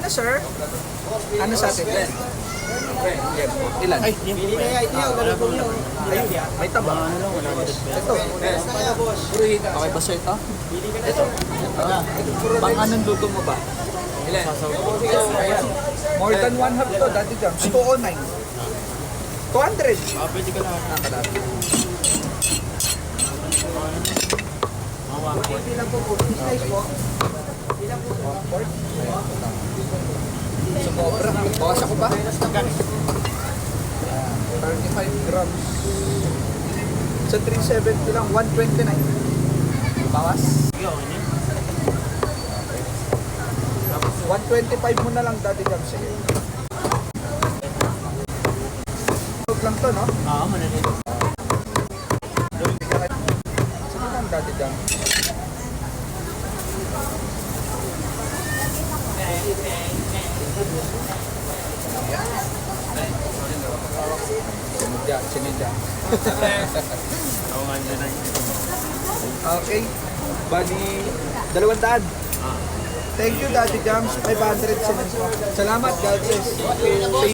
sir. Ano sa atin? Ilan? Ay, yan po. Ayun, may taba. Ito. Okay ba sir ito? Ito. Pang anong luto mo ba? Ilan? More than one half to, Daddy Jams. 209. 200. Pwede ka lahat. Nakadami. Sumobra. Bawas ako ba? 35 grams. Sa 370 lang, 129. Bawas? Sige, okay na. 125 mo na lang, Daddy Jam. Sige. Huwag lang to, no? Oo, mananay. Sige lang, Daddy Jam. Sinidya. Oo, mananay. Okay. Bali, 200. Thank you, Daddy Jams. 500 sinidya. Salamat, God bless.